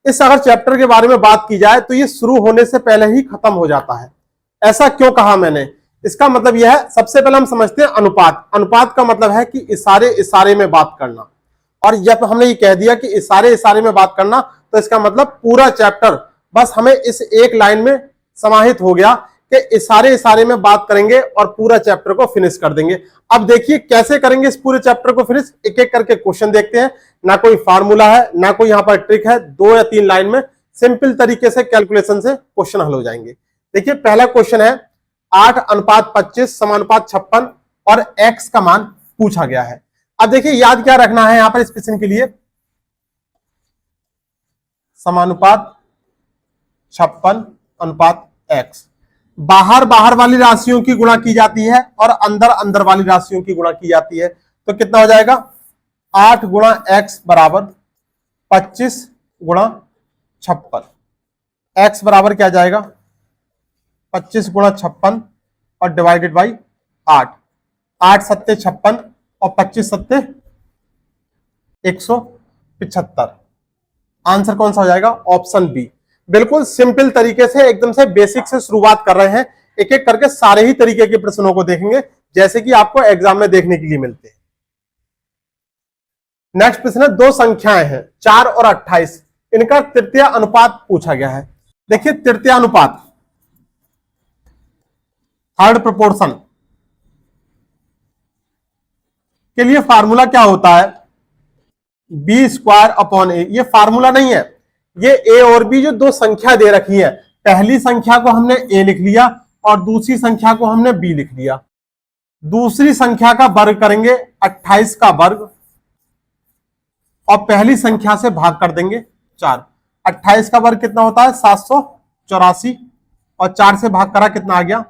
इस अगर चैप्टर के बारे में बात की जाए तो ये शुरू होने से पहले ही खत्म हो जाता है। ऐसा क्यों कहा मैंने? इसका मतलब यह है, सबसे पहले हम समझते हैं अनुपात। अनुपात का मतलब है कि इशारे इशारे में बात करना। और जब हमने ये कह दिया कि इशारे इशारे में बात करना, तो इसका मतलब पूरा चैप्टर बस हमें इस एक लाइन में समाहित हो गया कि इशारे इशारे में बात करेंगे और पूरा चैप्टर को फिनिश कर देंगे। अब देखिए कैसे करेंगे इस पूरे चैप्टर को फिनिश। एक एक करके क्वेश्चन देखते हैं। ना कोई फार्मूला है, ना कोई यहां पर ट्रिक है। 2 या 3 लाइन में सिंपल तरीके से कैलकुलेशन से क्वेश्चन हल हो जाएंगे। देखिए पहला क्वेश्चन है 8:25 समानुपात 56 और x का मान पूछा गया है। अब देखिए याद क्या रखना है यहां पर इस क्वेश्चन के लिए, समानुपात 56 अनुपात x। बाहर बाहर वाली राशियों की गुणा की जाती है और अंदर अंदर वाली राशियों की गुणा की जाती है। तो कितना हो जाएगा? 8 गुणा x बराबर 25 गुणा 56। x बराबर क्या जाएगा? 25 गुणा 56 और डिवाइडेड बाई 8। 8 सत्ते 56 और 25 सत्ते 175। आंसर कौन सा हो जाएगा? Option B. बिल्कुल सिंपल तरीके से, एकदम से बेसिक से शुरुआत कर रहे हैं। एक एक करके सारे ही तरीके के प्रश्नों को देखेंगे जैसे कि आपको एग्जाम में देखने के लिए मिलते हैं। नेक्स्ट प्रश्न है, 2 संख्याएं हैं 4 और 28, इनका तृतीय अनुपात पूछा गया है। देखिए तृतीय अनुपात, थर्ड प्रोपोर्शन के लिए फार्मूला क्या होता है? b² a। ये फार्मूला नहीं है, ये a और b जो 2 संख्या दे रखी है, पहली संख्या को हमने a लिख लिया और दूसरी संख्या को हमने b लिख लिया। दूसरी संख्या का वर्ग करेंगे 28 का वर्ग और पहली संख्या से भाग कर देंगे 4। 28 का वर्ग कितना होता है? 784 और 4 से भाग करा कितना आ गया?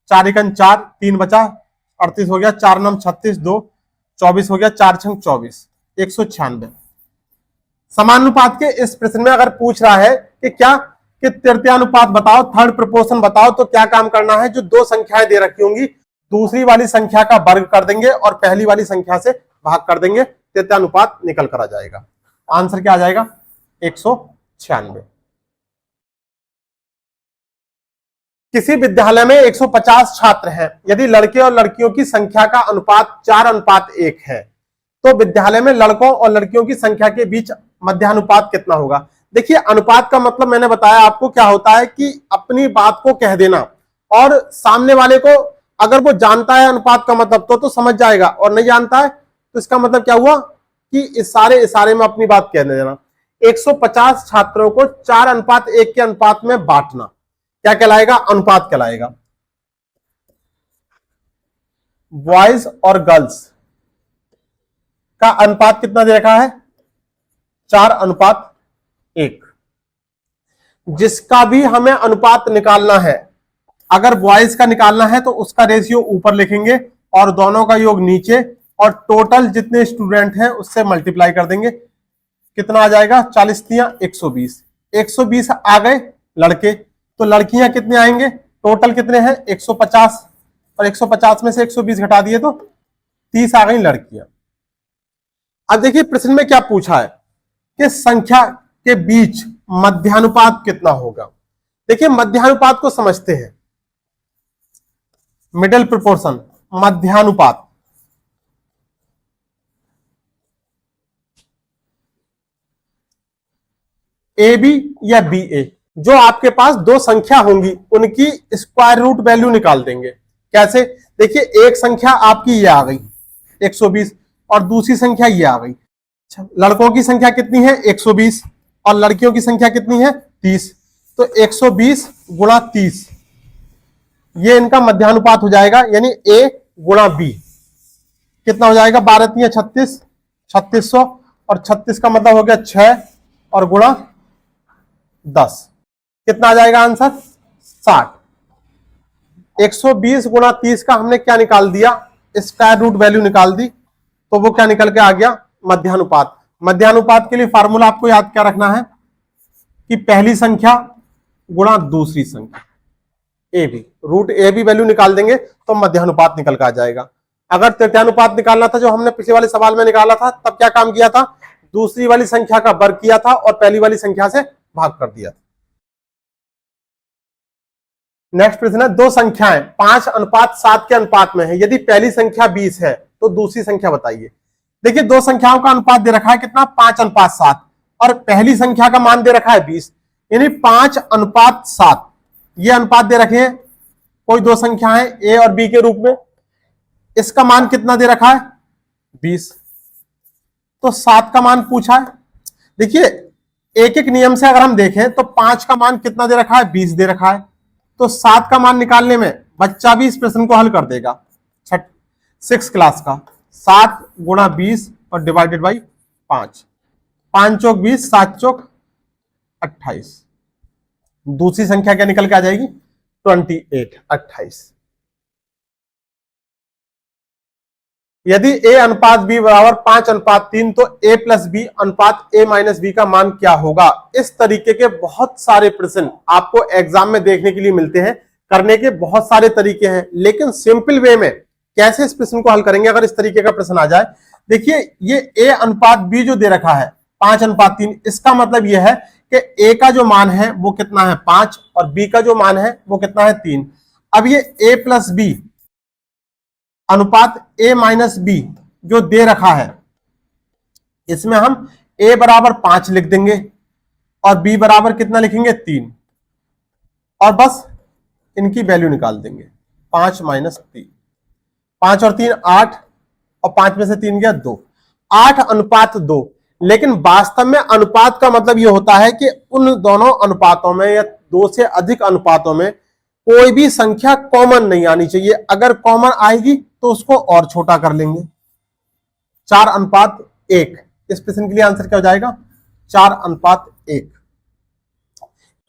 4 एकन 4, 3 बचा 38 हो गया, 4 9 36, 2 24 हो गया, 4 6 24, 196। समानुपात के इस प्रश्न में अगर पूछ रहा है कि क्या कि तृतीयानुपात बताओ, थर्ड प्रोपोर्शन बताओ, तो क्या काम करना है? जो 2 संख्याएं दे रखी होंगी दूसरी वाली संख्या का वर्ग कर देंगे और पहली वाली संख्या से भाग कर देंगे, तृतीयानुपात निकल कर आ जाएगा। आंसर क्या आ जाएगा? 196। किसी विद्यालय में 150 छात्र हैं, यदि लड़के और लड़कियों की संख्या का अनुपात 4:1 है, तो विद्यालय में लड़कों और लड़कियों की संख्या के बीच मध्यानुपात कितना होगा? देखिए अनुपात का मतलब मैंने बताया आपको क्या होता है कि अपनी बात को कह देना और सामने वाले को अगर वो जानता है अनुपात का मतलब तो समझ जाएगा, और नहीं जानता है तो इसका मतलब क्या हुआ कि इशारे इशारे में अपनी बात कहने देना। 150 छात्रों को 4:1 के अनुपात में बांटना क्या कहलाएगा? अनुपात कहलाएगा। बॉयज और गर्ल्स का अनुपात कितना दे रखा है? 4:1। जिसका भी हमें अनुपात निकालना है, अगर बॉयज का निकालना है तो उसका रेशियो ऊपर लिखेंगे और दोनों का योग नीचे, और टोटल जितने स्टूडेंट हैं उससे मल्टीप्लाई कर देंगे। कितना आ जाएगा? 40 तियां 120। 120 आ गए लड़के, तो लड़कियां कितने आएंगे? टोटल कितने हैं? 150, और 150 में से 120 घटा दिए तो 30 आ गई लड़कियां। अब देखिए प्रश्न में क्या पूछा है कि संख्या के बीच मध्यानुपात कितना होगा। देखिए मध्यानुपात को समझते हैं। मिडिल प्रोपोर्शन, मध्यानुपात। ए बी या बी ए, जो आपके पास 2 संख्या होंगी उनकी स्क्वायर रूट वैल्यू निकाल देंगे। कैसे? देखिए एक संख्या आपकी ये आ गई 120 और दूसरी संख्या ये आ गई। लड़कों की संख्या कितनी है? 120 और लड़कियों की संख्या कितनी है? 30। तो 120 गुणा 30 ये इनका मध्यानुपात हो जाएगा, यानी ए गुणा बी कितना हो जाएगा? 12 तियां 36, 3600, और 36 का मतलब हो गया 6 और गुणा 10, कितना आ जाएगा आंसर? 60। 120 गुणा 30 का हमने क्या निकाल दिया? स्क्वायर रूट वैल्यू निकाल दी, तो वो क्या निकल के आ गया? मध्यानुपात। मध्यानुपात के लिए फार्मूला आपको याद क्या रखना है कि पहली संख्या गुणा दूसरी संख्या, A B, root A B value निकाल देंगे तो मध्यानुपात निकल के आ जाएगा। अगर तृतीयानुपात निकालना था जो हमने पिछले वाले सवाल में निकाला था, तब क्या काम किया था? दूसरी वाली संख्या का वर्ग किया था और पहली वाली संख्या से भाग कर दिया था। नेक्स्ट प्रश्न है, दो संख्याएं 5:7 के अनुपात में है, यदि पहली संख्या 20 है तो दूसरी संख्या बताइए। देखिए दो संख्याओं का अनुपात दे रखा है कितना, 5:7 और पहली संख्या का मान दे रखा है 20, यानी 5:7 ये अनुपात दे रखे हैं कोई दो संख्याएं ए और बी के रूप में। इसका मान कितना दे रखा है 20, तो 7 का मान पूछा है। देखिए एक एक नियम से अगर हम देखें तो 5 का मान कितना दे रखा है 20 दे रखा है, तो 7 का मान निकालने में बच्चा भी इस प्रश्न को हल कर देगा 6 क्लास का। 7 गुणा 20 और डिवाइडेड बाई 5, 5 चौक 20, 7 चौक 28। दूसरी संख्या क्या निकल के आ जाएगी 28। यदि ए अनुपात बी बराबर 5:3 तो ए प्लस बी अनुपात ए माइनस बी का मान क्या होगा। इस तरीके के बहुत सारे प्रश्न आपको एग्जाम में देखने के लिए मिलते हैं, करने के बहुत सारे तरीके हैं, लेकिन सिंपल वे में कैसे इस प्रश्न को हल करेंगे अगर इस तरीके का प्रश्न आ जाए। देखिए ये ए अनुपात बी जो दे रखा है 5:3, इसका मतलब यह है कि ए का जो मान है वो कितना है 5 और बी का जो मान है वो कितना है 3। अब ये ए प्लस बी अनुपात ए माइनस बी जो दे रखा है, इसमें हम ए बराबर 5 लिख देंगे और बी बराबर कितना लिखेंगे 3, और बस इनकी वैल्यू निकाल देंगे। 5 माइनस 3, 5 और 3 8 और 5 में से 3 गया 2, 8:2। लेकिन वास्तव में अनुपात का मतलब यह होता है कि उन दोनों अनुपातों में या 2 से अधिक अनुपातों में कोई भी संख्या कॉमन नहीं आनी चाहिए। अगर कॉमन आएगी तो उसको और छोटा कर लेंगे। 4:1 इस प्रश्न के लिए आंसर क्या हो जाएगा 4:1।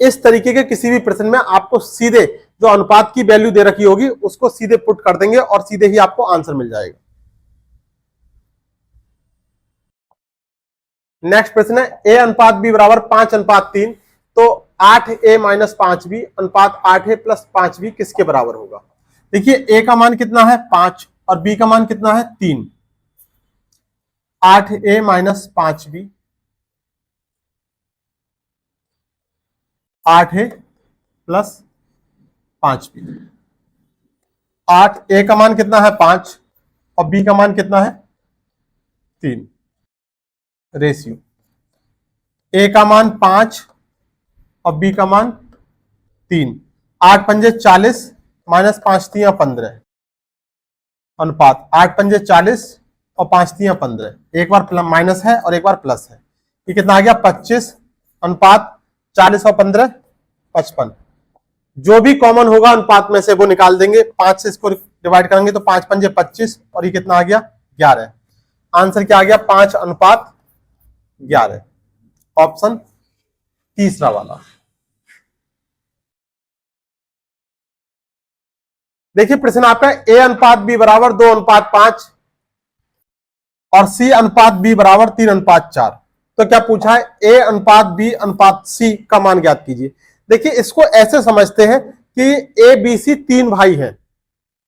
इस तरीके के किसी भी प्रश्न में आपको सीधे जो अनुपात की वैल्यू दे रखी होगी उसको सीधे पुट कर देंगे और सीधे ही आपको आंसर मिल जाएगा। नेक्स्ट प्रश्न है, ए अनुपात बी बराबर 5:3 तो 8a माइनस 5b अनुपात 8a प्लस 5b किसके बराबर होगा। देखिए ए का मान कितना है 5 और बी का मान कितना है 3। 8a minus 5b 8a plus 5b। 8a का मान कितना है 5 और b का मान कितना है 3। रेशियो ए का मान 5 और बी का मान 3। 8 पंजे 40 माइनस 5 3 15 अनुपात 8 पंजे 40 और 5 3 15। एक बार माइनस है और एक बार प्लस है, ये कितना आ गया 25 अनुपात 40 और 15 55। जो भी कॉमन होगा अनुपात में से वो निकाल देंगे। 5 से इसको डिवाइड करेंगे तो 5 पंजे 25 और ये कितना आ गया 11। आंसर क्या आ गया 5:11, ऑप्शन तीसरा वाला। देखिए प्रश्न आपका ए अनुपात बी बराबर 2:5 और सी अनुपात बी बराबर 3:4। तो क्या पूछा है ए अनुपात बी अनुपात सी का मान ज्ञात कीजिए। देखिए इसको ऐसे समझते हैं कि ए बी सी 3 भाई हैं।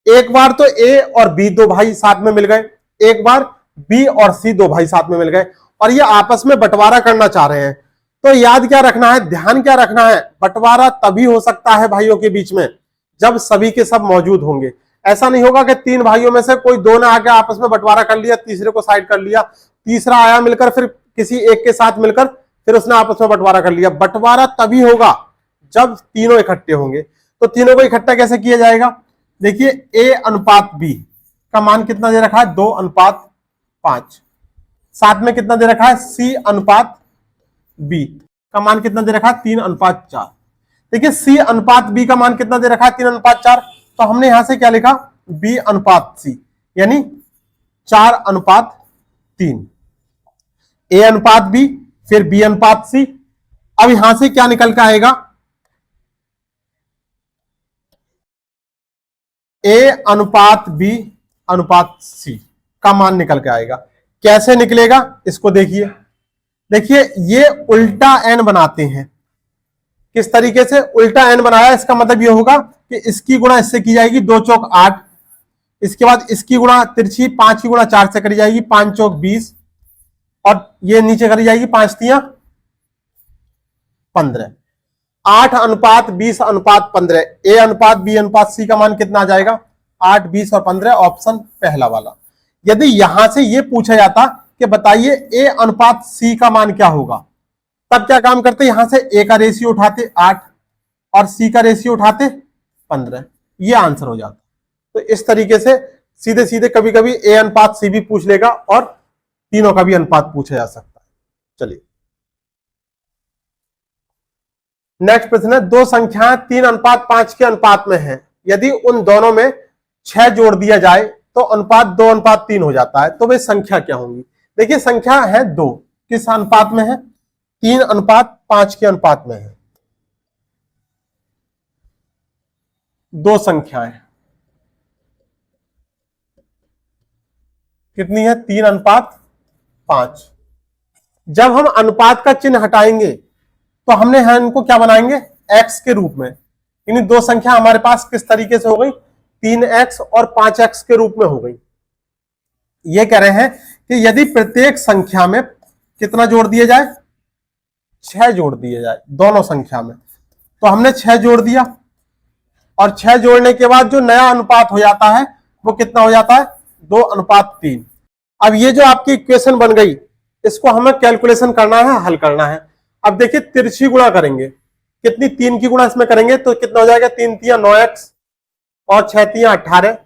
एक बार तो ए और बी 2 भाई साथ में मिल गए, एक बार बी और सी 2 भाई साथ में मिल गए और ये आपस में बंटवारा करना चाह रहे हैं। तो याद क्या रखना है, ध्यान क्या रखना है, बंटवारा तभी हो सकता है भाइयों के बीच में जब सभी के सब मौजूद होंगे। ऐसा नहीं होगा कि 3 भाइयों में से कोई 2 ने आके आपस में बंटवारा कर लिया, तीसरे को साइड कर लिया, तीसरा आया मिलकर फिर किसी एक के साथ मिलकर फिर उसने आपस में बंटवारा कर लिया। बंटवारा तभी होगा जब तीनों इकट्ठे होंगे। तो तीनों को इकट्ठा कैसे किया जाएगा। देखिए ए अनुपात बी का मान कितना दे रखा है 2:5, साथ में कितना दे रखा है सी अनुपात बी का मान कितना दे रखा है 3:4। देखिए सी अनुपात बी का मान कितना दे रखा है 3:4, तो हमने यहां से क्या लिखा बी अनुपात सी यानी 4:3। ए अनुपात बी फिर बी अनुपात सी। अब यहां से क्या निकल के आएगा ए अनुपात बी अनुपात सी का मान निकल के आएगा। कैसे निकलेगा इसको देखिए। देखिए ये उल्टा एन बनाते हैं। किस तरीके से उल्टा एन बनाया, इसका मतलब ये होगा कि इसकी गुणा इससे की जाएगी 2 चौक 8, इसके बाद इसकी गुणा तिरछी 5 की गुणा 4 से करी जाएगी 5 चौक 20, और ये नीचे करी जाएगी 5 तियां 15। 8:20:15 ए अनुपात बी अनुपात सी का मान कितना आ जाएगा? 8, 20 और 15, ऑप्शन पहला वाला। यदि यहां से ये पूछा जाता कि बताइए ए अनुपात सी का मान क्या होगा, तब क्या काम करते? यहां से ए का रेशियो उठाते 8 और सी का रेशियो उठाते 15, ये आंसर हो जाता। तो इस तरीके से सीधे सीधे कभी कभी ए अनुपात सी भी पूछ लेगा और तीनों का भी अनुपात पूछा जा सकता है। चलिए नेक्स्ट प्रश्न है, दो संख्याएं 3:5 के अनुपात में हैं, यदि उन दोनों में 6 जोड़ दिया जाए तो अनुपात 2:3 हो जाता है, तो वे संख्या क्या होंगी? देखिए संख्या है 2, किस अनुपात में है? 3:5 के अनुपात में है। दो संख्याएं कितनी है? 3:5। जब हम अनुपात का चिन्ह हटाएंगे तो हमने इनको क्या बनाएंगे? x के रूप में। यानी दो संख्या हमारे पास किस तरीके से हो गई? 3x और 5x के रूप में हो गई। ये कह रहे हैं कि यदि प्रत्येक संख्या में कितना जोड़ दिया जाए? 6 जोड़ दिए जाए दोनों संख्या में। तो हमने 6 जोड़ दिया और 6 जोड़ने के बाद जो नया अनुपात हो जाता है वो कितना हो जाता है? 2:3। अब ये जो आपकी इक्वेशन बन गई, इसको हमें कैलकुलेशन करना है, हल करना है। अब देखिए तिरछी गुणा करेंगे, कितनी? 3 की गुणा इसमें करेंगे तो कितना हो जाएगा? 3 तियां 9x और 6 तियां 18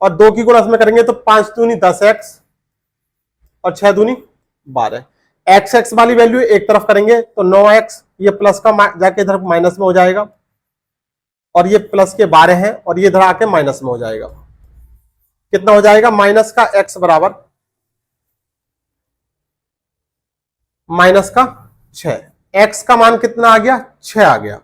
और 2 की गुणा इसमें करेंगे तो 5 दूनी 10x और 6 दूनी 12। x वाली वैल्यू एक तरफ करेंगे तो 9x, ये प्लस का जाके इधर माइनस में हो जाएगा और ये प्लस के 12 है और ये इधर आके माइनस में हो जाएगा। कितना हो जाएगा? माइनस का x बराबर माइनस का 6। x का मान कितना आ गया? 6 आ गया।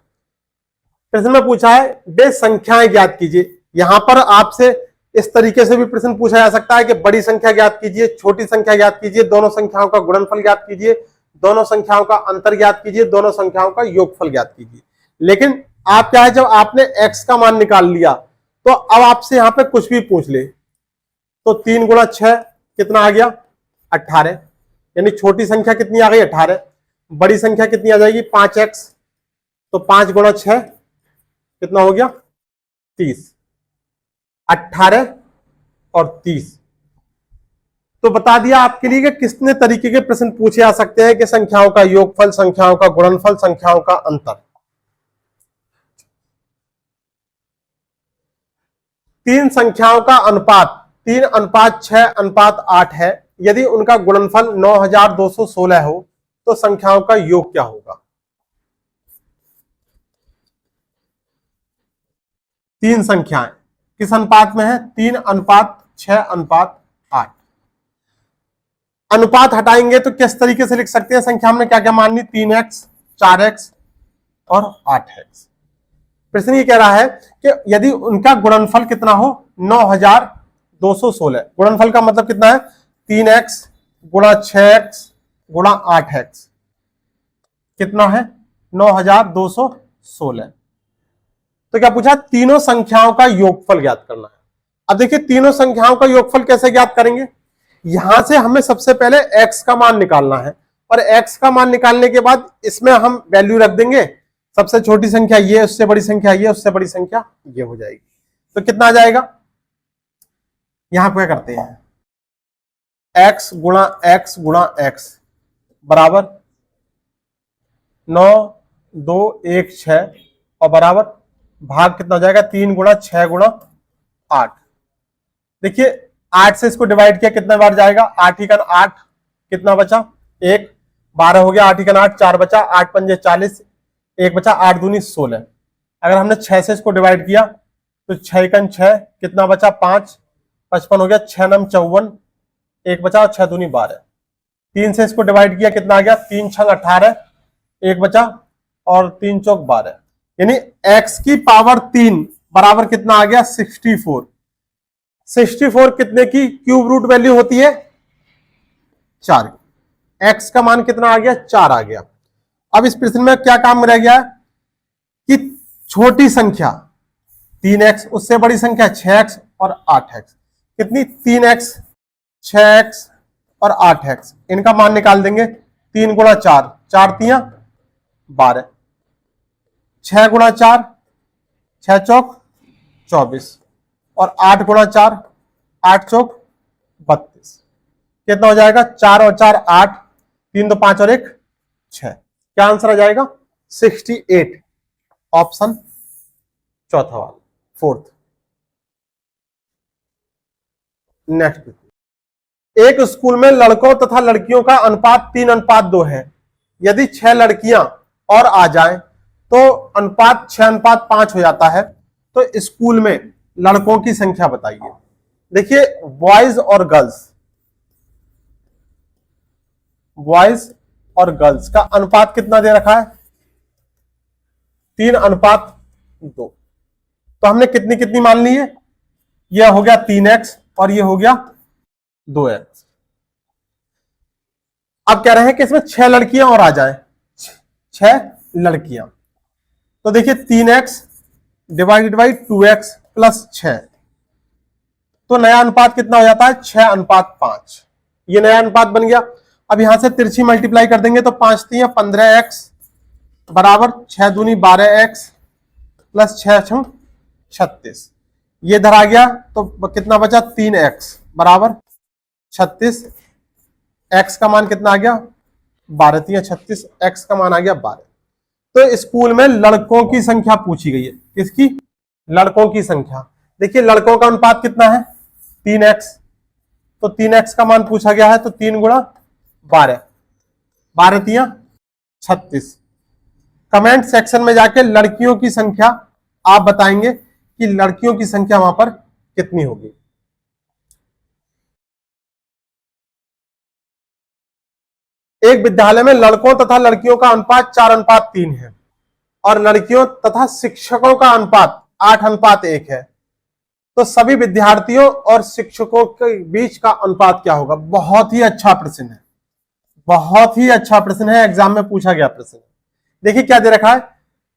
प्रश्न में पूछा है वे संख्याएं ज्ञात कीजिए। यहां पर आपसे इस तरीके से भी प्रश्न पूछा जा सकता है कि बड़ी संख्या ज्ञात कीजिए, छोटी संख्या ज्ञात कीजिए, दोनों संख्याओं का गुणनफल ज्ञात कीजिए, दोनों संख्याओं का अंतर ज्ञात कीजिए, दोनों संख्याओं का योगफल ज्ञात कीजिए। लेकिन आप क्या है, जब आपने x का मान निकाल लिया तो अब आपसे यहां पे कुछ भी पूछ ले तो 3 गुणा 6 कितना आ गया? 18। यानी छोटी संख्या कितनी आ गई? 18। बड़ी संख्या कितनी आ जाएगी? 5x। तो 5 गुणा 6 कितना हो गया? 30। 18 और 30। तो बता दिया आपके लिए कि कितने तरीके के प्रश्न पूछे जा सकते हैं कि संख्याओं का योगफल, संख्याओं का गुणनफल, संख्याओं का अंतर। 3 संख्याओं का अनुपात 3:6:8 है, यदि उनका गुणनफल 9216 हो तो संख्याओं का योग क्या होगा? 3 संख्याएं किस अनुपात में है? 3:6:8। अनुपात हटाएंगे तो किस तरीके से लिख सकते हैं? संख्या हमने क्या क्या मान ली? 3x, 4x और 8x। प्रश्न ये कह रहा है कि यदि उनका गुणनफल कितना हो? 9216। गुणनफल का मतलब कितना है? 3x गुणा 6x गुणा 8x कितना है? 9216। तो क्या पूछा? तीनों संख्याओं का योगफल ज्ञात करना है। अब देखिए तीनों संख्याओं का योगफल कैसे ज्ञात करेंगे? यहां से हमें सबसे पहले x का मान निकालना है और x का मान निकालने के बाद इसमें हम वैल्यू रख देंगे। सबसे छोटी संख्या ये, उससे बड़ी संख्या ये, उससे बड़ी संख्या ये हो जाएगी। तो कितना आ जाएगा? यहां पे क्या करते हैं? x गुणा x बराबर 9, 2, 1, 6 और बराबर भाग कितना हो जाएगा? 3 गुणा 6 गुणा 8। देखिए 8 से इसको डिवाइड किया कितना बार जाएगा? 8 ही का 8, कितना बचा? 1। 12 हो गया, 8 ही का 8, 4 बचा, 8 पंजे 40, 1 बचा, 8 दूनी 16। अगर हमने 6 से इसको डिवाइड किया तो 6 का 6 कितना बचा? 5, 55 हो गया, 6 नम 54, 1 बचा और 6 दूनी 12। 3 से इसको डिवाइड किया कितना आ गया? 3 छंग 18, 1 बचा और 3 चौक 12। यानी x की पावर 3 बराबर कितना आ गया? 64। 64 कितने की क्यूब रूट वैल्यू होती है? 4। x का मान कितना आ गया? 4 आ गया। अब इस प्रश्न में क्या काम रह गया कि छोटी संख्या 3x, उससे बड़ी संख्या 6x और 8x। कितनी? 3x, 6x और 8x, इनका मान निकाल देंगे। 3 गुणा 4, 4 तियां 12, 6 गुणा 4, 6 चौक 24, और 8 गुणा 4, 8 चौक 32। कितना हो जाएगा? 4 और 4 8, 3 2 5 और 1 6। क्या आंसर आ जाएगा? 68, ऑप्शन चौथा वाला, फोर्थ। नेक्स्ट, एक स्कूल में लड़कों तथा लड़कियों का अनुपात 3:2 है। यदि 6 लड़कियां और आ जाएं तो अनुपात 6:5 हो जाता है। तो स्कूल में लड़कों की संख्या बताइए। देखिए, बॉयज और गर्ल्स का अनुपात कितना दे रखा है? 3:2। तो हमने कितनी कितनी मान ली है? यह हो गया 3x और यह हो गया 2x। अब कह रहे हैं कि इसमें 6 लड़कियां और आ जाएं, 6 लड़कियां। तो देखिए 3x divided by 2x plus 6, तो नया अनुपात कितना हो जाता है? 6:5। ये नया अनुपात बन गया। अब यहां से तिरछी मल्टीप्लाई कर देंगे तो 5 3 15x बराबर 6 दूनी 12x प्लस 6 6 36। ये इधर आ गया तो कितना बचा? 3x बराबर 36। x का मान कितना आ गया? 12 3 36, x का मान आ गया 12। तो स्कूल में लड़कों की संख्या पूछी गई है। किसकी? लड़कों की संख्या। देखिए लड़कों का अनुपात कितना है? 3x, तो 3x का मान पूछा गया है, तो 3 गुणा 12, 12 3 36। कमेंट सेक्शन में जाके लड़कियों की संख्या आप बताएंगे कि लड़कियों की संख्या वहां पर कितनी होगी। एक विद्यालय में लड़कों तथा लड़कियों का अनुपात 4:3 है और लड़कियों तथा शिक्षकों का अनुपात 8:1 है। तो सभी विद्यार्थियों और शिक्षकों के बीच का अनुपात क्या होगा? बहुत ही अच्छा प्रश्न है, बहुत ही अच्छा प्रश्न है, एग्जाम में पूछा गया प्रश्न। देखिए क्या दे रखा है?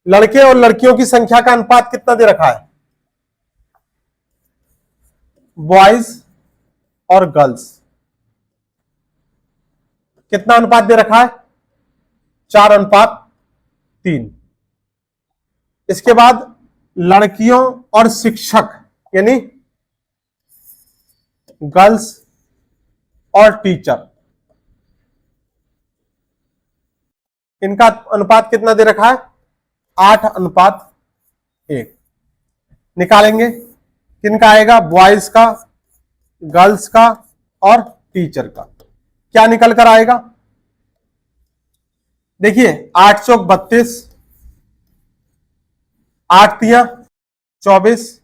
लड़के और लड़कियों की संख्या का अनुपात कितना दे रखा है? बॉयज और गर्ल्स कितना अनुपात दे रखा है? 4:3। इसके बाद लड़कियों और शिक्षक यानी गर्ल्स और टीचर, इनका अनुपात कितना दे रखा है? 8:1। निकालेंगे, किनका आएगा? बॉयज का, गर्ल्स का और टीचर का। क्या निकल कर आएगा? देखिए 8 चौक 32, 8 तियां 24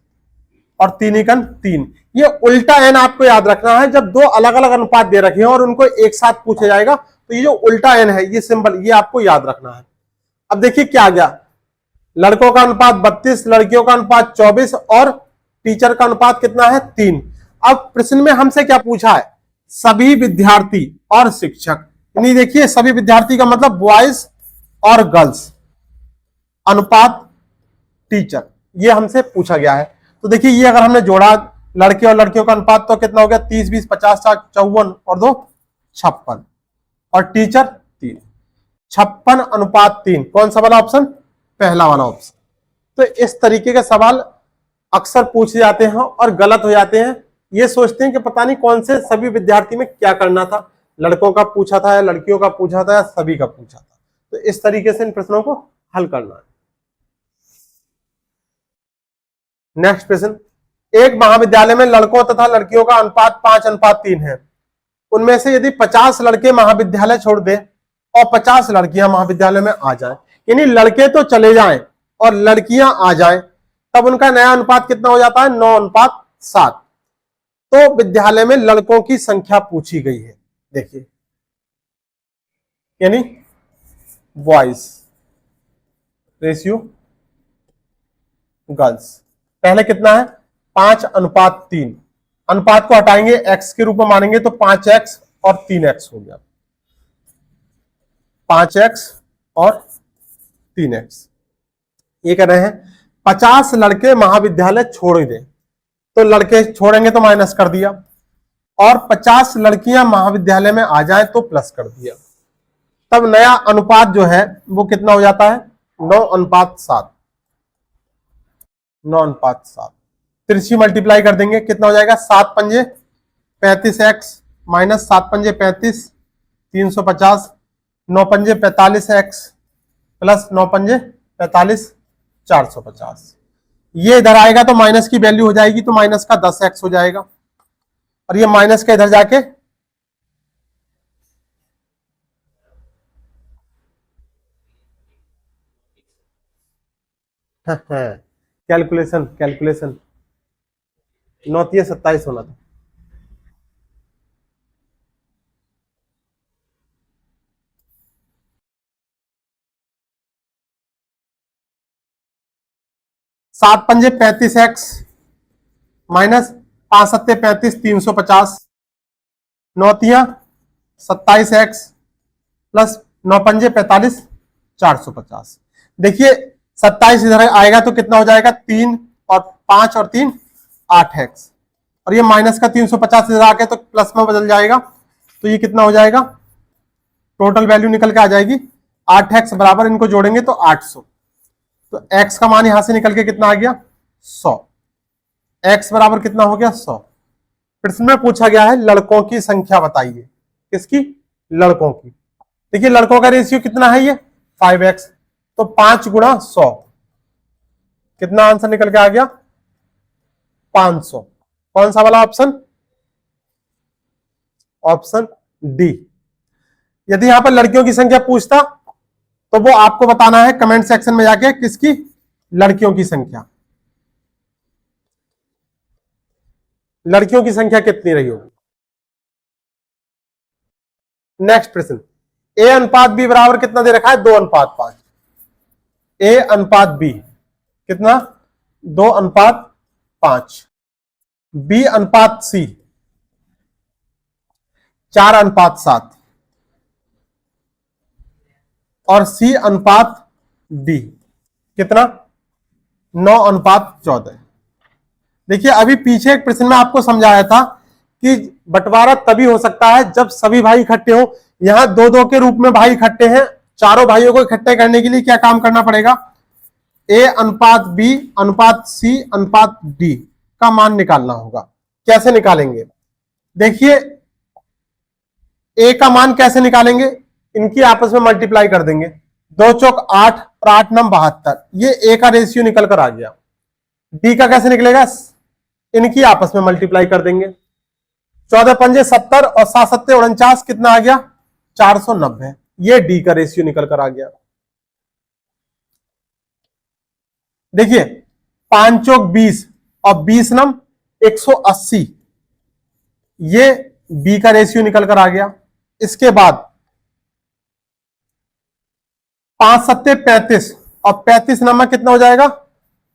और 3 एकन 3। ये उल्टा एन आपको याद रखना है। जब दो अलग अलग अनुपात दे रखे हैं और उनको एक साथ पूछा जाएगा तो ये जो उल्टा एन है, ये सिंबल, ये आपको याद रखना है। अब देखिए क्या आ गया? लड़कों का अनुपात 32, लड़कियों का अनुपात 24 और टीचर का अनुपात कितना है? 3। अब प्रश्न में हमसे क्या पूछा है? सभी विद्यार्थी और शिक्षक, यानी देखिए सभी विद्यार्थी का मतलब बॉयज और गर्ल्स, अनुपात टीचर, ये हमसे पूछा गया है। तो देखिए ये अगर हमने जोड़ा लड़के और लड़कियों का अनुपात तो कितना हो गया? 30 20 50 60 54 और 2 56 और टीचर 3। 56:3 कौन सा वाला ऑप्शन? पहला वाला ऑप्शन। तो इस तरीके के सवाल अक्सर पूछे जाते हैं और गलत हो जाते हैं। ये सोचते हैं कि पता नहीं कौन से सभी विद्यार्थी में क्या करना था, लड़कों का पूछा था या लड़कियों का पूछा था या सभी का पूछा था। तो इस तरीके से इन प्रश्नों को हल करना है। नेक्स्ट प्रश्न, एक महाविद्यालय में लड़कों तथा लड़कियों का अनुपात 5:3 है। उनमें से यदि 50 लड़के महाविद्यालय छोड़ दें और 50 लड़कियां महाविद्यालय में आ जाएं, यानी लड़के तो चले जाएं और लड़कियां आ जाएं, तब उनका नया अनुपात कितना हो जाता है? 9:7। तो विद्यालय में लड़कों की संख्या पूछी गई है। देखिए यानी बॉयज रेशियो गर्ल्स, पहले कितना है? 5:3। अनुपात को हटाएंगे, x के रूप में मानेंगे तो 5x और 3x हो गया, 5x और 3x। ये कह रहे हैं 50 लड़के महाविद्यालय छोड़ दें, तो लड़के छोड़ेंगे तो माइनस कर दिया, और 50 लड़कियां महाविद्यालय में आ जाएं तो प्लस कर दिया, तब नया अनुपात जो है वो कितना हो जाता है, 9:7। 9:7 तिरछी मल्टीप्लाई कर देंगे, कितना हो जाएगा, 7 पंजे 35x माइनस 7 पंजे 35 350, 9 पंजे 45x प्लस 9 पंजे 45 450। ये इधर आएगा तो माइनस की वैल्यू हो जाएगी, तो माइनस का 10x हो जाएगा, और ये माइनस का इधर जाके कैलकुलेशन कैलकुलेशन 9×27 होना था। सात पंजे 35x माइनस 5 सत्ते 35 350, 9×27x प्लस 9 पंजे 45 450। देखिए 27 इधर आएगा तो कितना हो जाएगा, 3 और 5 और 3 8x, और ये माइनस का 350 इधर आके तो प्लस में बदल जाएगा, तो ये कितना हो जाएगा, टोटल वैल्यू निकल के आ जाएगी 8x बराबर, इनको जोड़ेंगे तो 800, तो x का मान यहां से निकल के कितना आ गया, 100। x बराबर कितना हो गया, 100। प्रश्न में पूछा गया है लड़कों की संख्या बताइए, किसकी, लड़कों की। देखिए लड़कों का रेशियो कितना है, ये 5x, तो 5 गुणा 100, कितना आंसर निकल के आ गया, 500। कौन सा वाला ऑप्शन, ऑप्शन डी। यदि यहां पर लड़कियों की संख्या पूछता तो वो आपको बताना है कमेंट सेक्शन में जाके, किसकी, लड़कियों की संख्या, लड़कियों की संख्या कितनी रही होगी। नेक्स्ट प्रश्न, ए अनुपात बी बराबर कितना दे रखा है, 2:5। ए अनुपात बी कितना, 2:5, बी अनुपात सी 4:7 और सी अनुपात डी कितना, 9:14। देखिए अभी पीछे एक प्रश्न में आपको समझाया था कि बंटवारा तभी हो सकता है जब सभी भाई इकट्ठे हो। यहां 2-2 के रूप में भाई इकट्ठे हैं, चारों भाइयों को इकट्ठे करने के लिए क्या काम करना पड़ेगा, ए अनुपात बी अनुपात सी अनुपात डी का मान निकालना होगा। कैसे निकालेंगे, देखिए ए का मान कैसे निकालेंगे, इनकी आपस में मल्टीप्लाई कर देंगे, 2 चौक 8 और 8 9 72, ये ए का रेशियो निकल कर आ गया। डी का कैसे निकलेगा, इनकी आपस में मल्टीप्लाई कर देंगे, 14 पंजे 70 और 7 सत्ते 49, कितना आ गया, 490, ये डी का रेशियो निकल कर आ गया। देखिए 5 चौक 20 और 20 नम 180, ये बी का रेशियो निकल कर आ गया। इसके बाद 5 सत्ते 35 और 35 नंबर कितना हो जाएगा,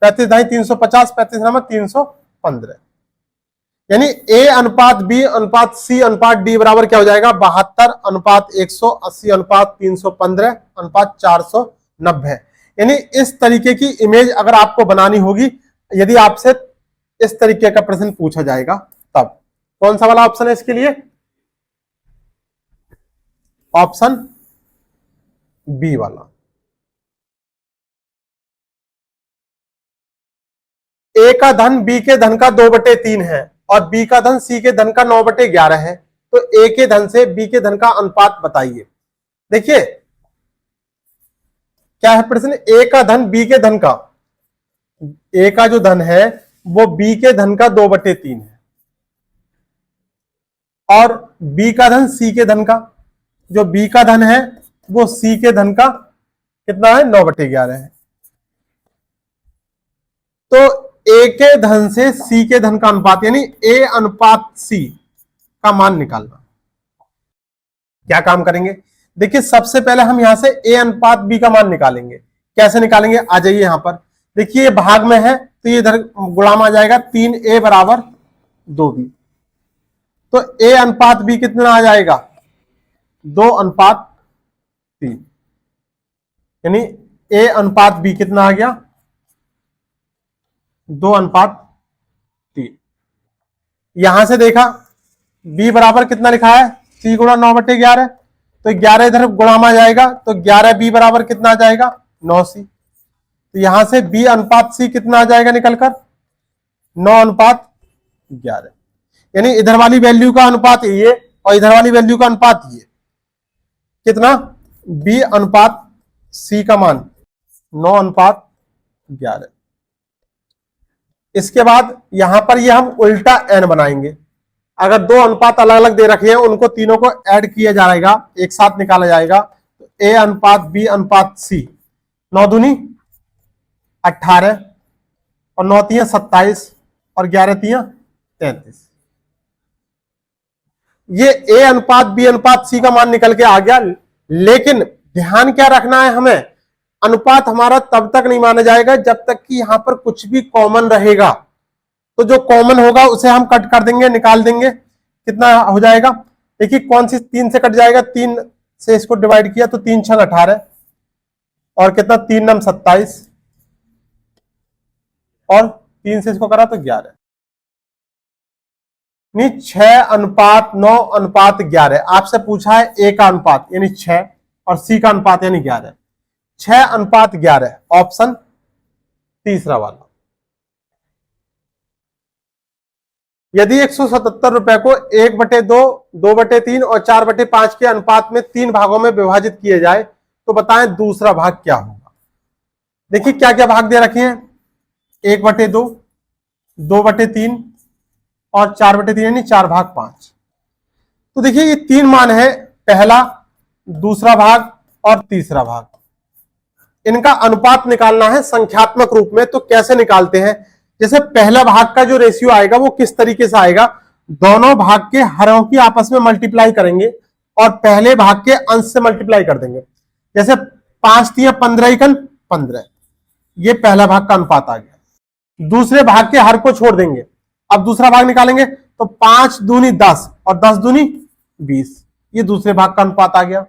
35 ढाई 350, 35 नंबर 315, यानी ए अनुपात बी अनुपात सी अनुपात डी बराबर क्या हो जाएगा, 72 अनुपात 180 अनुपात 315 अनुपात 490। यानी इस तरीके की इमेज अगर आपको बनानी होगी, यदि आपसे इस तरीके का प्रश्न पूछा जाएगा तब। कौन सा वाला ऑप्शन है इसके लिए, ऑप्शन बी वाला। ए का धन बी के धन का 2/3 है और बी का धन सी के धन का 9/11 है, तो ए के धन से बी के धन का अनुपात बताइए। देखिए क्या है प्रश्न, ए का धन बी के धन का, ए का जो धन है वो बी के धन का 2/3 है, और बी का धन सी के धन का, जो बी का धन है वो सी के धन का कितना है, 9/11 है। तो ए के धन से सी के धन का अनुपात यानी ए अनुपात सी का मान निकालना। क्या काम करेंगे, देखिए सबसे पहले हम यहां से ए अनुपात बी का मान निकालेंगे। कैसे निकालेंगे, आ जाइए यहां पर। देखिए ये भाग में है तो ये इधर गुणाम आ जाएगा, 3a बराबर 2b, तो ए अनुपात बी कितना आ जाएगा, 2:3, यानी ए अनुपात बी कितना आ गया, 2:3। यहां से देखा b बराबर कितना लिखा है, c गुणा 9/11, तो 11 इधर गुणा में जाएगा तो 11b बराबर कितना आ जाएगा, 9c। तो यहां से b अनुपात c कितना आ जाएगा निकलकर, 9:11। यानी इधर वाली वैल्यू का अनुपात ये और इधर वाली वैल्यू का अनुपात ये, कितना, b अनुपात c का मान 9:11। इसके बाद यहां पर ये हम उल्टा n बनाएंगे। अगर दो अनुपात अलग अलग दे रखे हैं उनको तीनों को ऐड किया जाएगा, एक साथ निकाला जाएगा, तो a अनुपात b अनुपात c, 9 दूनी 18 और 9 तियां 27 और 11 तियां 33। ये a अनुपात b अनुपात c का मान निकल के आ गया। लेकिन ध्यान क्या रखना है हमें, अनुपात हमारा तब तक नहीं माना जाएगा जब तक कि यहां पर कुछ भी कॉमन रहेगा। तो जो कॉमन होगा उसे हम कट कर देंगे, निकाल देंगे, कितना हो जाएगा, देखिए कौन सी 3 से कट जाएगा, 3 से इसको डिवाइड किया तो 3 छंग 18 और कितना 3 नम 27 और 3 से इसको करा तो 11, नहीं 6:9:11। आपसे पूछा है a का अनुपात यानी 6 और c का अनुपात यानी 11, 6:11 ऑप्शन तीसरा वाला। यदि 177 रुपए को 1/2, 2/3 और 4/5 के अनुपात में 3 भागों में विभाजित किए जाए तो बताएं दूसरा भाग क्या होगा। देखिए क्या क्या भाग दे रखे हैं, 1/2, 2/3 और 4/3 यानी 4/5। तो देखिए ये 3 मान है, पहला, दूसरा भाग और तीसरा भाग। इनका अनुपात निकालना है संख्यात्मक रूप में। तो कैसे निकालते हैं, जैसे पहला भाग का जो रेशियो आएगा वो किस तरीके से आएगा, दोनों भाग के हरों की आपस में मल्टीप्लाई करेंगे और पहले भाग के अंश से मल्टीप्लाई कर देंगे। जैसे 5 तिया 15 इकन 15, ये पहला भाग का अनुपात आ गया। दूसरे भाग के हर को छोड़ देंगे, अब दूसरा भाग निकालेंगे तो 5 दूनी 10 और 10 दूनी 20, ये दूसरे भाग का अनुपात आ गया।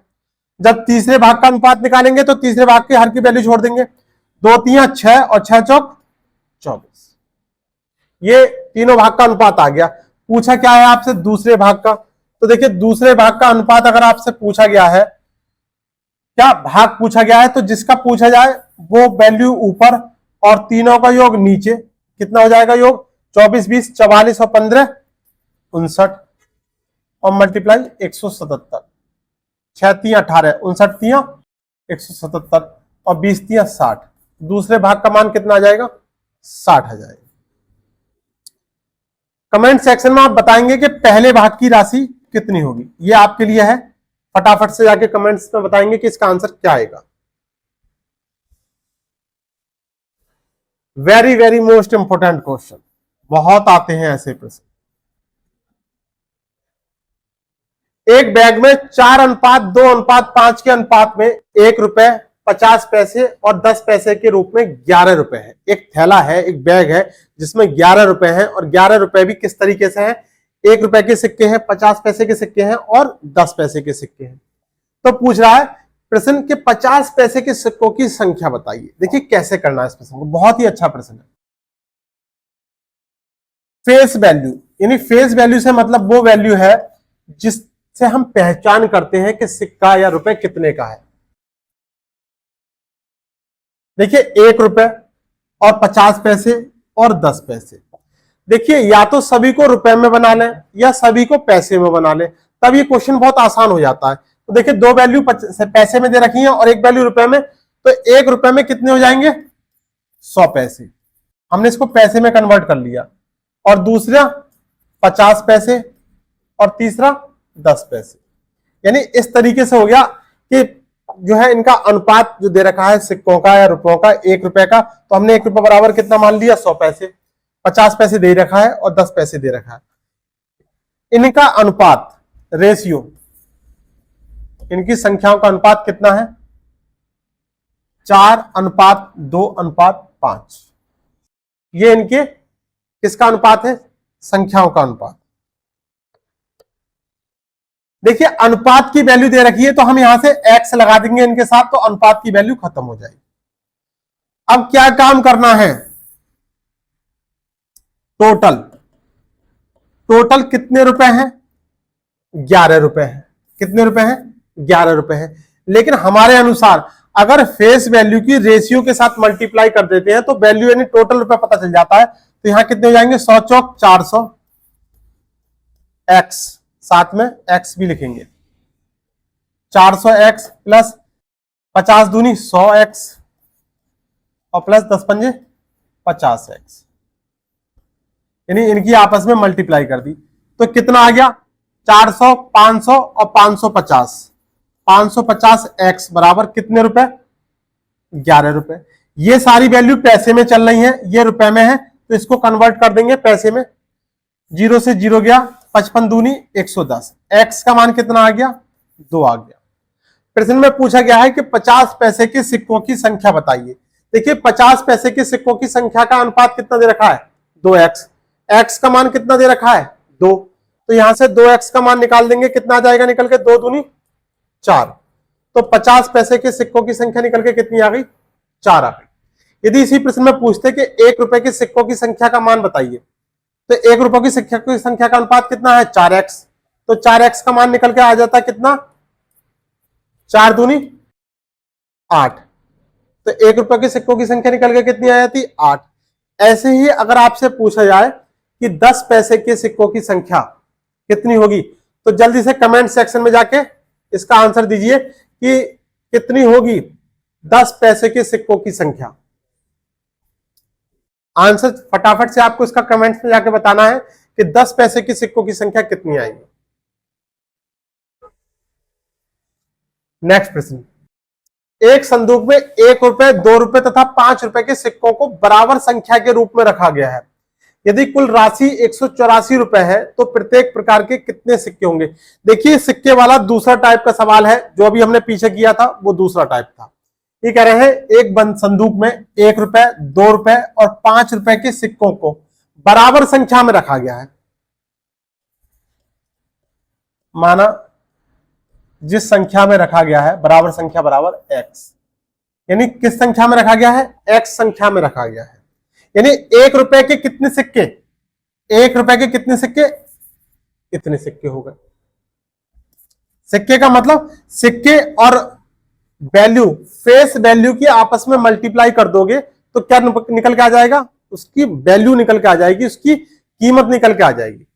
जब तीसरे भाग का अनुपात निकालेंगे तो तीसरे भाग के हर की वैल्यू छोड़ देंगे, 2 तिया 6 और 6 चौक 24, ये तीनों भाग का अनुपात आ गया। पूछा क्या है आपसे, दूसरे भाग का। तो देखिए दूसरे भाग का अनुपात अगर आपसे पूछा गया है, क्या भाग पूछा गया है, तो जिसका पूछा जाए वो वैल्यू ऊपर और तीनों का योग नीचे, कितना हो जाएगा योग, 24 20 44 और 15 59 और मल्टीप्लाई 177, 6 तिया 18, 59 तिया 177 और 20 तिया 60। दूसरे भाग का मान कितना आ जाएगा, 60 आ जाएगा। कमेंट सेक्शन में आप बताएंगे कि पहले भाग की राशि कितनी होगी, ये आपके लिए है। फटाफट से जाके कमेंट्स में बताएंगे कि इसका आंसर क्या आएगा। Very very most important question, बहुत आते हैं ऐसे प्रश्न। एक बैग में 4:2:5 के अनुपात में 1 रुपए 50 पैसे और 10 पैसे के रूप में 11 रुपए है। एक थैला है, एक बैग है जिसमें 11 रुपए हैं और 11 रुपए भी किस तरीके से हैं, 1 रुपए के सिक्के हैं, 50 पैसे के सिक्के हैं और 10 पैसे के सिक्के हैं। तो पूछ रहा है प्रश्न के 50 पैसे के सिक्कों की संख्या बताइए। देखिए कैसे करना है इस प्रश्न को, बहुत ही अच्छा प्रश्न है। फेस वैल्यू, यानी फेस वैल्यू से मतलब वो वैल्यू है जिससे हम पहचान करते हैं कि सिक्का या रुपए कितने का है। देखिए 1 रुपए और 50 पैसे और 10 पैसे, देखिए या तो सभी को रुपए में बना लें या सभी को पैसे में बना लें, तब ये क्वेश्चन बहुत आसान हो जाता है। तो देखिए 2 वैल्यू पैसे में दे रखी है और 1 वैल्यू रुपए में, तो 1 रुपए में कितने हो जाएंगे, 100 पैसे। हमने इसको पैसे में कन्वर्ट कर लिया। और दूसरा 50 पैसे और तीसरा 10 पैसे। यानी इस तरीके से हो गया कि जो है इनका अनुपात जो दे रखा है सिक्कों का या रुपयों का, 1 रुपए का, तो हमने 1 रुपए बराबर कितना मान लिया, 100 पैसे। 50 पैसे दे रखा है और 10 पैसे दे रखा है। इनका अनुपात, रेशियो, इनकी संख्याओं का अनुपात कितना है, 4:2:5। ये इनके किसका अनुपात है, संख्याओं का अनुपात। देखिए अनुपात की वैल्यू दे रखी है तो हम यहां से x लगा देंगे इनके साथ, तो अनुपात की वैल्यू खत्म हो जाएगी। अब क्या काम करना है, टोटल, टोटल कितने रुपए हैं, 11 रुपए है। कितने रुपए हैं? 11 रुपए है। लेकिन हमारे अनुसार अगर फेस वैल्यू की रेशियो के साथ मल्टीप्लाई कर देते हैं तो वैल्यू यानी टोटल रुपए पता चल जाता है। तो यहां कितने हो जाएंगे? 100 चौक 400 एक्स, साथ में एक्स भी लिखेंगे, 400 एक्स प्लस 50 दूनी 100 एक्स और प्लस 10 पंजे 50 एक्स, यानी इनकी आपस में मल्टीप्लाई कर दी तो कितना आ गया? 400, 500 और 550, 550 एक्स बराबर कितने रुपए? 11 रुपए। ये सारी वैल्यू पैसे में चल रही है, ये रुपए में है, तो इसको कन्वर्ट कर देंगे पैसे में। 0 से 0 गया, 55 दूनी 110, एक्स का मान कितना आ गया? 2 आ गया। प्रश्न में पूछा गया है कि 50 पैसे के सिक्कों की संख्या बताइए। देखिए 50 पैसे के सिक्कों की संख्या का अनुपात कितना दे रखा है? 2x। x का मान कितना दे रखा है? 2। तो यहां से 2x का मान निकाल देंगे, कितना आ जाएगा निकल के? 2 दूनी 4। तो 50 पैसे के सिक्कों की संख्या निकल के कितनी आ गई? 4 आ गई। यदि इसी प्रश्न में पूछते कि 1 रुपए के सिक्कों की संख्या का मान बताइए, तो 1 रुपए की संख्या का अनुपात कितना है? 4x। तो 4x का मान निकल के आ जाता है कितना? 4 दूनी 8। तो 1 रुपए के सिक्कों की संख्या निकल के कितनी आ जाती? 8। ऐसे ही अगर आपसे पूछा जाए कि 10 पैसे के सिक्कों की संख्या कितनी होगी, तो जल्दी से कमेंट सेक्शन में जाके इसका आंसर दीजिए कि कितनी होगी 10 पैसे के सिक्कों की संख्या। आंसर फटाफट से आपको इसका कमेंट्स में जाके बताना है कि 10 पैसे के सिक्कों की संख्या कितनी आएगी। नेक्स्ट प्रश्न, एक संदूक में 1 रुपए, 2 रुपए तथा 5 रुपए के सिक्कों को बराबर संख्या के रूप में रखा गया है। यदि कुल राशि 184 रुपए है तो प्रत्येक प्रकार के कितने सिक्के होंगे? देखिए सिक्के वाला दूसरा टाइप का सवाल है, जो अभी हमने पीछे किया था वो दूसरा टाइप था। ये कह रहे हैं एक बंद संदूक में 1 रुपए, 2 रुपए और 5 रुपए के सिक्कों को बराबर संख्या में रखा गया है। माना जिस संख्या में रखा गया है बराबर संख्या बराबर x, यानी किस संख्या में रखा गया है? x संख्या में रखा गया है। यानी 1 रुपए के कितने सिक्के? 1 रुपए के कितने सिक्के? इतने सिक्के हो गए। सिक्के का मतलब सिक्के और वैल्यू, फेस वैल्यू की आपस में मल्टीप्लाई कर दोगे तो क्या निकल के आ जाएगा? उसकी वैल्यू निकल के आ जाएगी, उसकी कीमत निकल के आ जाएगी।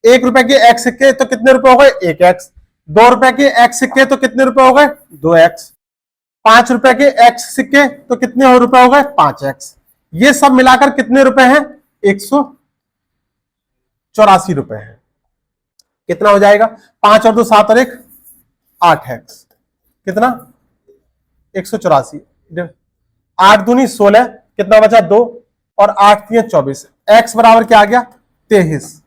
1 रुपए के x सिक्के तो कितने रुपए हो गए? 1x। 2 रुपए के x सिक्के तो कितने रुपए हो गए? 2x। 5 रुपए के x सिक्के तो कितने रुपए हो गए? 5x। ये सब मिलाकर कितने रुपए हैं? 184 रुपए हैं। कितना हो जाएगा? 5 और 2 7 और 1 8x। कितना? 184। 8 दूनी 16, कितना बचा? 2 और 8 3 24। x बराबर क्या आ गया? 23।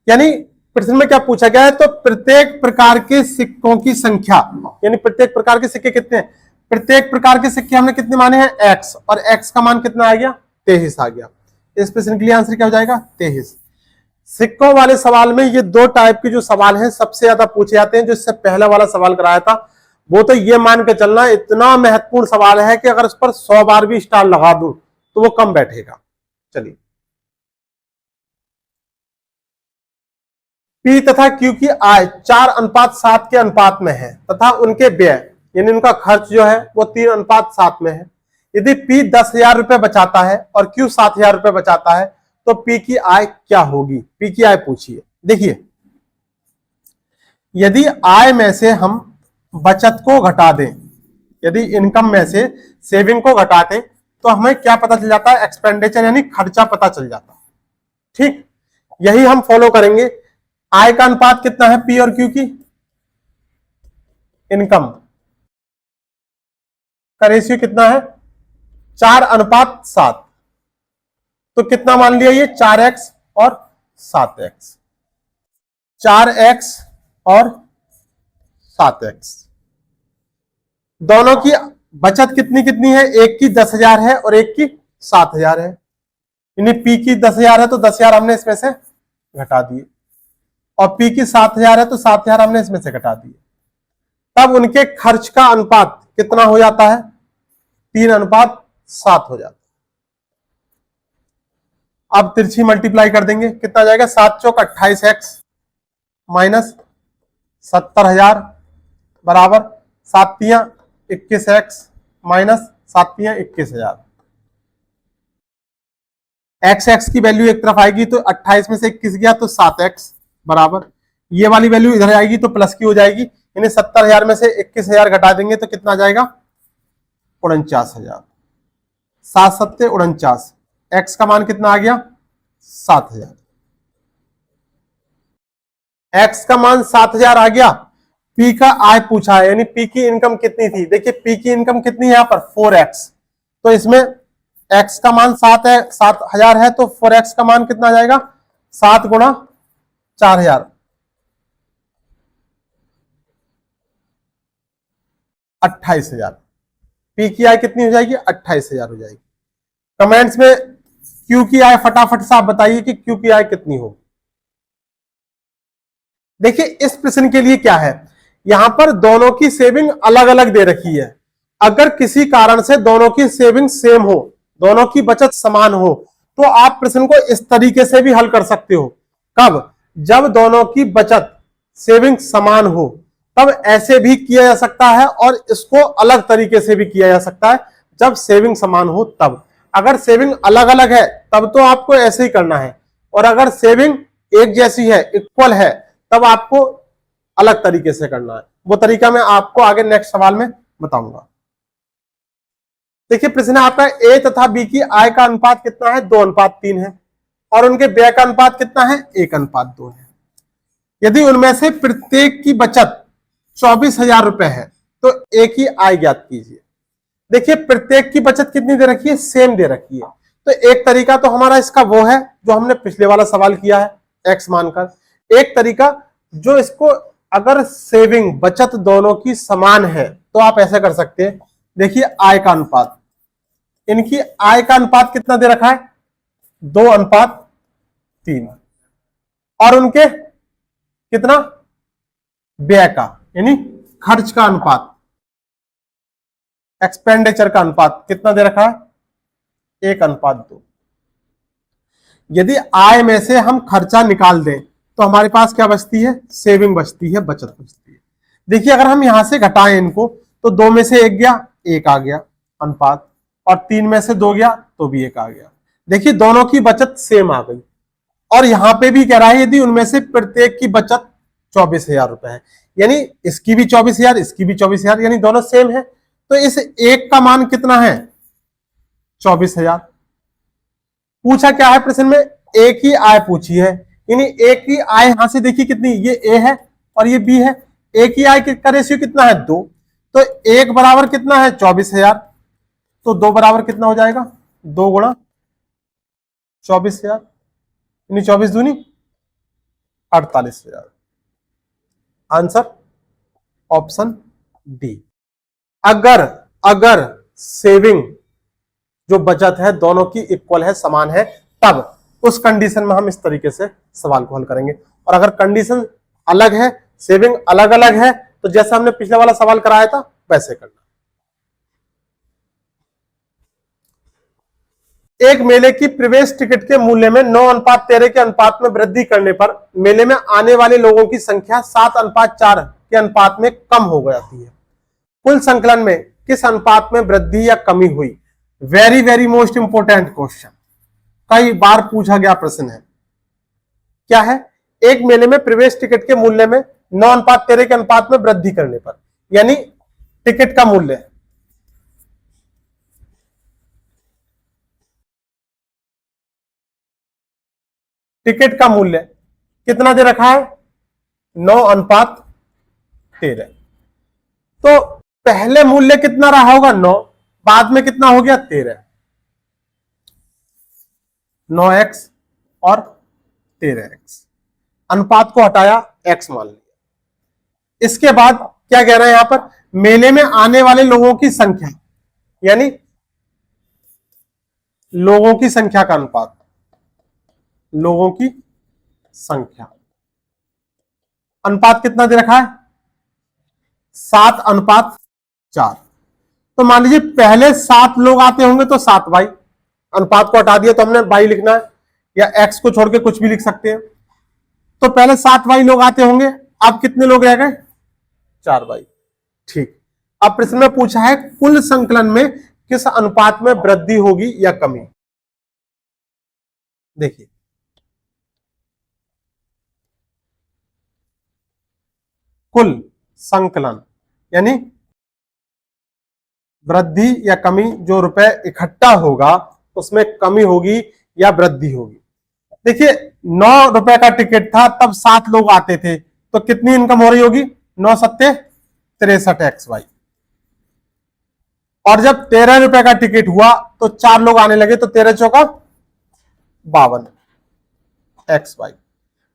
यानी प्रश्न में क्या पूछा गया है? तो प्रत्येक प्रकार के सिक्कों की संख्या, यानी प्रत्येक प्रकार के सिक्के कितने हैं? प्रत्येक प्रकार के सिक्के हमने कितने माने हैं? x, और x का मान कितना आ गया? 23 आ गया। इस प्रश्न के लिए आंसर क्या हो जाएगा? 23। सिक्कों वाले सवाल में ये 2 टाइप के जो सवाल हैं सबसे ज्यादा पूछे जाते हैं। जो इससे पहला वाला सवाल कराया था वो तो ये मान के चलना इतना महत्वपूर्ण सवाल है कि अगर उस पर 100 बार भी स्टार लगा दूं तो वो कम बैठेगा। चलिए, पी तथा क्यू की आय 4:7 के अनुपात में है तथा उनके व्यय यानी उनका खर्च जो है वो 3:7 में है। यदि पी 10,000 रुपए बचाता है और क्यू 7,000 रुपए बचाता है तो पी की आय क्या होगी? पी की आय पूछिए। देखिए, यदि आय में से हम बचत को घटा दें, यदि इनकम में से सेविंग को घटा दें तो हमें क्या पता चल जाता है? एक्सपेंडिचर यानी खर्चा पता चल जाता है। ठीक, यही हम फॉलो करेंगे। आय का अनुपात कितना है पी और क्यू की? इनकम का रेशियो कितना है? 4:7। तो कितना मान लिया ये? 4x और 7x। 4x और 7x। दोनों की बचत कितनी कितनी है? एक की 10,000 है और एक की 7,000 है। यानी पी की 10,000 है तो 10,000 हमने इसमें से घटा दिए, और पी की 7,000 है तो 7,000 हमने इसमें से घटा दिए। तब उनके खर्च का अनुपात कितना हो जाता है? 3:7 हो जाता है। अब तिरछी मल्टीप्लाई कर देंगे, कितना जाएगा? 7 चौक 28x माइनस 70,000 बराबर 7×21x माइनस 7×21,000। x की वैल्यू एक तरफ आएगी तो 28 में से 21 गया तो 7x बराबर, ये वाली वैल्यू इधर आएगी तो प्लस की हो जाएगी, यानी 70,000 में से 21,000 घटा देंगे तो कितना जाएगा 49,000। 7 7 49, x का मान कितना आ गया 7,000। x का मान 7,000 आ गया। p का आय पूछा है, यानी p की इनकम कितनी थी। देखिए p की इनकम कितनी है यहां पर 4x, तो इसमें x का मान 7 है, 7,000 है, तो 4x का मान कितना आ जाएगा 7 गुणा 4,000, 28,000। p की आय कितनी हो जाएगी 28,000 हो जाएगी। कमेंट्स में q की आय फटाफट से आप बताइए कि q की आय कितनी होगी। देखिए इस प्रश्न के लिए क्या है, यहां पर दोनों की सेविंग अलग अलग दे रखी है। अगर किसी कारण से दोनों की सेविंग सेम हो, दोनों की बचत समान हो, तो आप प्रश्न को इस तरीके से भी हल कर सकते हो। कब? जब दोनों की बचत सेविंग समान हो, तब ऐसे भी किया जा सकता है और इसको अलग तरीके से भी किया जा सकता है जब सेविंग समान हो तब। अगर सेविंग अलग अलग है तब तो आपको ऐसे ही करना है, और अगर सेविंग एक जैसी है, इक्वल है, तब आपको अलग तरीके से करना है। वो तरीका मैं आपको आगे नेक्स्ट सवाल में बताऊंगा। देखिए प्रश्न आपका ए तथा बी की आय का अनुपात कितना है 2:3 है, और उनके व्यय का अनुपात कितना है 1:2 है। यदि उनमें से प्रत्येक की बचत 24,000 रुपए है तो ए की आय ज्ञात कीजिए। देखिए प्रत्येक की बचत कितनी दे रखी है, सेम दे रखी है। तो एक तरीका तो हमारा इसका वो है जो हमने पिछले वाला सवाल किया है एक्स मानकर। एक तरीका जो इसको अगर सेविंग बचत दोनों की समान है तो आप ऐसे कर सकते हैं। देखिए आय का अनुपात, इनकी आय का अनुपात कितना दे रखा है 2:3, और उनके कितना व्यय का यानी खर्च का अनुपात, एक्सपेंडिचर का अनुपात कितना दे रखा है 1:2। यदि आय में से हम खर्चा निकाल दें तो हमारे पास क्या बचती है, सेविंग बचती है, बचत बचती है। देखिए अगर हम यहां से घटाएं इनको तो 2 में से 1 गया, 1 आ गया अनुपात, और 3 में से 2 गया तो भी 1 आ गया। देखिए दोनों की बचत सेम आ गई। और यहां पे भी कह रहा है यदि उनमें से प्रत्येक की बचत 24,000 रुपए है, यानी इसकी भी 24,000, इसकी भी 24,000, यानी दोनों सेम है, तो इस एक का मान कितना है 24,000। पूछा क्या है प्रश्न में, एक ही आय पूछी है, यानी एक ही आय यहां से देखिए कितनी, ये ए है और ये बी है। एक ही आय का रेशियो कितना है 2, तो 1 बराबर कितना है 24,000, तो 2 बराबर कितना हो जाएगा 2 गुणा 24,000, यानी 24 दूनी 48,000। Answer option D. अगर सेविंग जो बचत है दोनों की इक्वल है, समान है, तब उस कंडीशन में हम इस तरीके से सवाल को हल करेंगे। और अगर कंडीशन अलग है, सेविंग अलग अलग है, तो जैसा हमने पिछले वाला सवाल कराया था वैसे करना। एक मेले की प्रवेश टिकट के मूल्य में 9:13 के अनुपात में वृद्धि करने पर मेले में आने वाले लोगों की संख्या 7:4 के अनुपात में कम हो जाती है। कुल संकलन में किस अनुपात में वृद्धि या कमी हुई। Very very most important question, कई बार पूछा गया प्रश्न है। क्या है, एक मेले में प्रवेश टिकट के मूल्य में 9:13 के अनुपात में वृद्धि करने पर, यानी टिकट का मूल्य, टिकट का मूल्य कितना दे रखा है 9:13। तो पहले मूल्य कितना रहा होगा 9, बाद में कितना हो गया 13, 9x और 13x, अनुपात को हटाया x मान लिया। इसके बाद क्या कह रहे हैं यहां पर, मेले में आने वाले लोगों की संख्या, यानी लोगों की संख्या का अनुपात, लोगों की संख्या, अनुपात कितना दे रखा है 7:4। तो मान लीजिए पहले 7 लोग आते होंगे तो 7y, अनुपात को हटा दिया तो हमने y लिखना है, या x को छोड़ के कुछ भी लिख सकते हैं। तो पहले 7y लोग आते होंगे अब कितने लोग रह गए? 4 भाई। ठीक, अब प्रश्न में पूछा है कुल संकलन में किस अनुपात में वृद्धि होगी या कमी। देखिए कुल संकलन यानी वृद्धि या कमी, जो रुपए इकट्ठा होगा उसमें कमी होगी या वृद्धि होगी। देखिए 9 रुपए का टिकट था, तब 7 लोग आते थे, तो कितनी इनकम हो रही होगी? 9 सत्ते 63 एक्स वाई। और जब 13 रुपए का टिकट हुआ तो 4 लोग आने लगे, तो 13 चौका 52 एक्स वाई।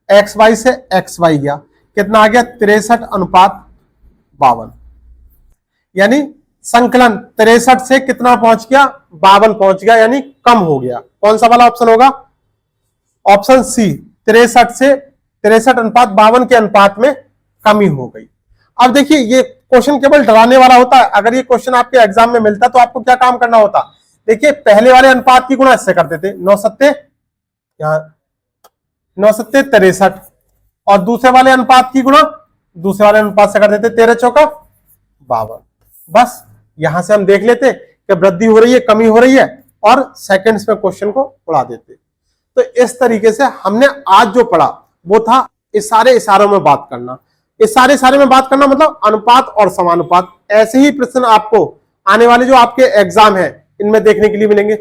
एक्स वाई से एक्स वाई गया, कितना आ गया? 63:52। यानी संकलन 63 से कितना पहुंच गया? 52 पहुंच गया, यानी कम हो गया। कौन सा वाला ऑप्शन होगा? ऑप्शन सी, 63 से 63:52 के अनुपात में कमी हो गई। अब देखिए ये क्वेश्चन केवल डराने वाला होता है। अगर ये क्वेश्चन आपके एग्जाम में मिलता तो आपको क्या काम करना होता? देखिए पहले वाले अनुपात की गुणा इससे करते थे, 9 सत्ते यहां 9 सत्ते 63, और दूसरे वाले अनुपात की गुणा दूसरे वाले अनुपात से कर देते, 13 चौका 52। बस यहां से हम देख लेते कि वृद्धि हो रही है कमी हो रही है, और सेकंड्स में क्वेश्चन को उड़ा देते। तो इस तरीके से हमने आज जो पढ़ा वो था इशारे इशारों में बात करना। इशारे में बात करना मतलब अनुपात और समानुपात। ऐसे ही प्रश्न आपको आने वाले जो आपके एग्जाम है इनमें देखने के लिए मिलेंगे।